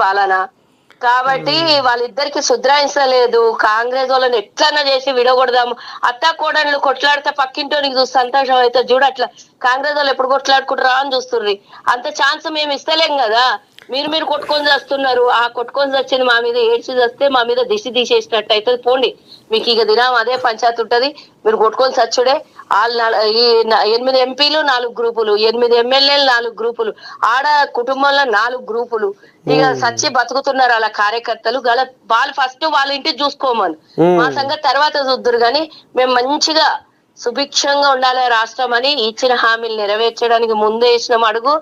పాలన కాబట్టి వాళ్ళిద్దరికి సుధ్రాయించలేదు. కాంగ్రెస్ వాళ్ళని ఎట్లన్నా చేసి విడగొడదాము. అత్తా కోడళ్ళు కొట్లాడితే పక్కింటోనికి చూసి సంతోషం అయితే చూడు, అట్లా కాంగ్రెస్ వాళ్ళు ఎప్పుడు కొట్లాడుకుంటారా అని చూస్తుర్రి. అంత ఛాన్స్ మేము ఇస్తలేం కదా. మీరు కొట్టుకొని చేస్తున్నారు. ఆ కొట్టుకొని వచ్చింది మా మీద ఏడ్చి వస్తే మా మీద దిష్టి తీసేసినట్టు అవుతుంది. పోండి, మీకు ఇక దినం అదే పంచాయతీ ఉంటది. మీరు కొట్టుకొని చచ్చుడే. ఈ 8 ఎంపీలు 4 గ్రూపులు, 8 ఎమ్మెల్యేలు 4 గ్రూపులు, ఆడ కుటుంబంలో 4 గ్రూపులు. ఇక సచ్చి బతుకుతున్నారు అలా కార్యకర్తలు. వాళ్ళు ఫస్ట్ వాళ్ళ ఇంటికి చూసుకోమని, మా సంగతి తర్వాత చూద్దరు. కానీ మేము మంచిగా సుభిక్షంగా ఉండాలి రాష్ట్రం అని ఇచ్చిన హామీలు నెరవేర్చడానికి ముందే వేసిన అడుగు.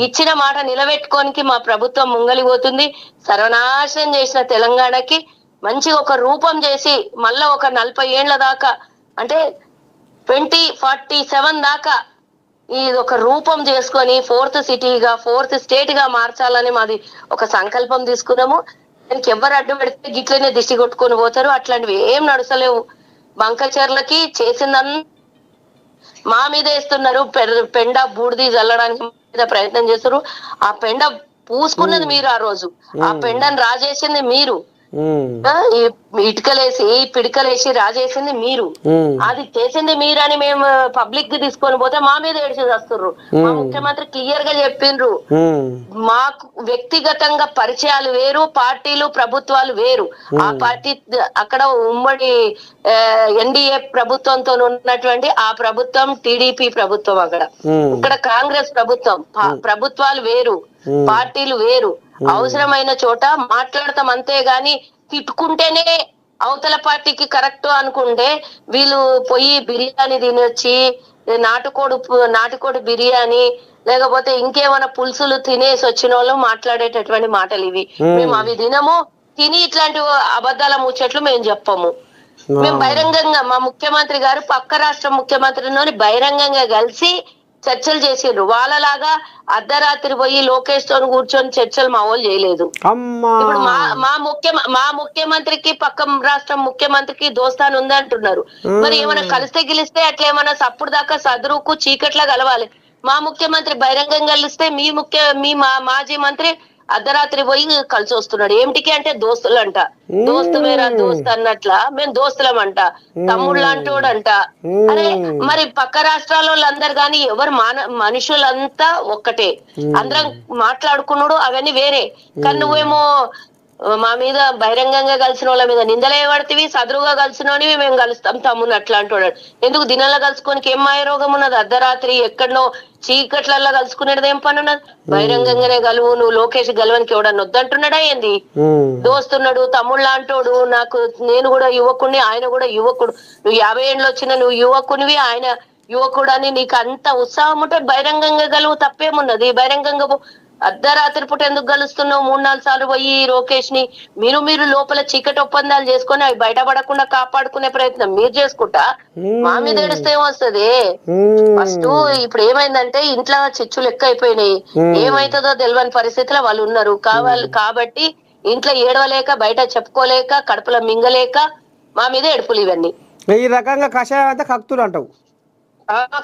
ఇచ్చిన మాట నిలబెట్టుకోనికి మా ప్రభుత్వం ముంగలిపోతుంది. సర్వనాశనం చేసిన తెలంగాణకి మంచిగా ఒక రూపం చేసి మళ్ళా ఒక 40 ఏళ్ల దాకా, అంటే 2047 దాకా ఇది ఒక రూపం చేసుకొని 4th సిటీగా 4th స్టేట్ గా మార్చాలని మాది ఒక సంకల్పం తీసుకున్నాము. దానికి ఎవరు అడ్డు పెడితే గిట్లనే దిష్టి కొట్టుకొని పోతారు. అట్లాంటివి ఏం నడుస్తలేవు. బంకచర్లకి చేసిందని మా మీద వేస్తున్నారు. పెండ బూడిది చల్లడానికి మీద ప్రయత్నం చేస్తారు. ఆ పెండ పూసుకున్నది మీరు, ఆ రోజు ఆ పెండని రాజేసింది మీరు, ఇటుకలేసి పిడికలేసి రాజేసింది మీరు, అది చేసింది మీరు అని మేము పబ్లిక్ కి తీసుకొని పోతే మా మీద ఏడిచి వస్తుర్రు. మా ముఖ్యమంత్రి క్లియర్ గా చెప్పిండ్రు, మాకు వ్యక్తిగతంగా పరిచయాలు వేరు, పార్టీలు ప్రభుత్వాలు వేరు. ఆ పార్టీ అక్కడ ఉమ్మడి ఎన్డీఏ ప్రభుత్వంతో ఉన్నటువంటి ఆ ప్రభుత్వం టీడీపీ ప్రభుత్వం, ఇక్కడ కాంగ్రెస్ ప్రభుత్వం. ప్రభుత్వాలు వేరు, పార్టీలు వేరు. అవసరమైన చోట మాట్లాడతాం అంతే గాని తిట్టుకుంటేనే అవతల పార్టీకి కరెక్ట్ అనుకుంటే వీళ్ళు పోయి బిర్యానీ తినొచ్చి నాటుకోడి బిర్యానీ లేకపోతే ఇంకేమైనా పులుసులు తినేసి వచ్చిన వాళ్ళు మాట్లాడేటటువంటి మాటలు ఇవి. మేము అవి తినము. తిని ఇట్లాంటి అబద్ధాల ముచ్చట్లు మేము చెప్పము. మేము బహిరంగంగా మా ముఖ్యమంత్రి గారు పక్క రాష్ట్ర ముఖ్యమంత్రిని బహిరంగంగా కలిసి చర్చలు చేసిండ్రు. వాళ్ళలాగా అర్ధరాత్రి పోయి లోకేష్ తో కూర్చొని చర్చలు మా వాళ్ళు చేయలేదు. ఇప్పుడు మా ముఖ్యమంత్రికి పక్క రాష్ట్రం ముఖ్యమంత్రికి దోస్తాను ఉంది అంటున్నారు. మరి ఏమైనా కలిస్తే గిలిస్తే అట్లా ఏమైనా సప్పుడు దాకా సదురుకు చీకట్లా కలవాలి. మా ముఖ్యమంత్రి బహిరంగంగా కలిస్తే మీ మాజీ మంత్రి అర్ధరాత్రి పోయి కలిసి వస్తున్నాడు. ఏమిటికి అంటే దోస్తులంట. దోస్తు వేరా దోస్తు అన్నట్ల మేము దోస్తులమంట, తమ్ముళ్ళు అంటోడంట. అరే మరి పక్క రాష్ట్రాల వాళ్ళందరు గాని ఎవరు మనుషులంతా ఒక్కటే, అందరం మాట్లాడుకున్నాడు అవన్నీ వేరే. కానీ నువ్వేమో మా మీద బహిరంగంగా కలిసిన వాళ్ళ మీద నిందలే పడితే సదురుగా కలిసినోని మేము కలుస్తాం తమ్ముని అట్లా అంటాడు. ఎందుకు దినాల్లో కలుసుకోనికి ఏం మాయ రోగం ఉన్నది? అర్ధరాత్రి ఎక్కడనో చీకట్లల్లో కలుసుకునేది ఏం పని ఉన్నది? బహిరంగంగానే గలువు. నువ్వు లోకేష్ గెలవనికి ఎవడన్నా వద్దంటున్నాడా ఏంది? దోస్తున్నాడు, తమ్ముళ్ళ అంటోడు. నేను కూడా యువకుడిని, ఆయన కూడా యువకుడు. నువ్వు 50 ఏళ్ళు వచ్చిన నువ్వు యువకునివి, ఆయన యువకుడు అని నీకు అంత ఉత్సాహం ఉంటే బహిరంగంగా గలువు, తప్పేమున్నది? బహిరంగంగా అర్ధరాత్రి పూట ఎందుకు కలుస్తున్నావు? 3-4 సార్లు పోయి లోకేష్ ని మీరు లోపల చీకటి ఒప్పందాలు చేసుకొని అవి బయటపడకుండా కాపాడుకునే ప్రయత్నం మీరు చేసుకుంటా మా మీద ఏడిస్తే ఏమొస్తుంది? ఫస్ట్ ఇప్పుడు ఏమైందంటే ఇంట్లో చిచ్చులు ఎక్కువ అయిపోయినాయి. ఏమైతుందో తెలియని పరిస్థితిలో వాళ్ళు ఉన్నారు. కాబట్టి ఇంట్లో ఏడవలేక, బయట చెప్పుకోలేక, కడుపులో మింగలేక మా మీద ఏడుపులు ఇవన్నీ. ఈ రకంగా కషాయం అంతా కక్తులు అంటావు.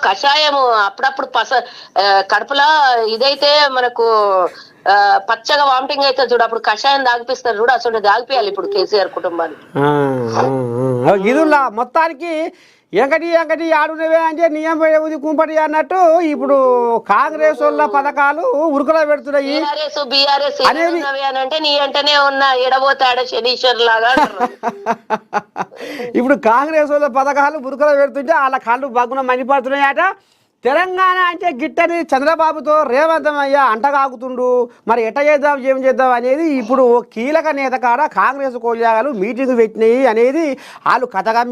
కషాయము అప్పుడప్పుడు కడుపులా ఇదైతే మనకు పచ్చగా వామిటింగ్ అయితే చూడు, అప్పుడు కషాయం దాగిపిస్తారు చూడు, అసలు దాగిపోయాలి ఇప్పుడు కేసీఆర్ కుటుంబాన్ని. ఇదిలా మొత్తానికి ఎంకటి ఆడునవే అంటే నియం కుంపటి అన్నట్టు ఇప్పుడు కాంగ్రెస్ వాళ్ళ పథకాలు ఉరుకులో పెడుతున్నాయి. బీఆర్ఎస్ అంటే నీ అంటేనే ఉన్న ఎడబోతాడ శనీశ్వర్ లాగా. ఇప్పుడు కాంగ్రెస్ వాళ్ళ పథకాలు ఉరుకులో పెడుతుంటే వాళ్ళ కాళ్ళు బాగున మండిపడుతున్నాయట. తెలంగాణ అంటే గిట్టని చంద్రబాబుతో రేవంత్ అయ్యా అంటగాగుతుండు. మరి ఎట్ట చేద్దాం ఏం చేద్దాం అనేది ఇప్పుడు కీలక నేత కాడ కాంగ్రెస్ కోల్యాగాలు మీటింగ్ పెట్టినాయి అనేది వాళ్ళు కథగా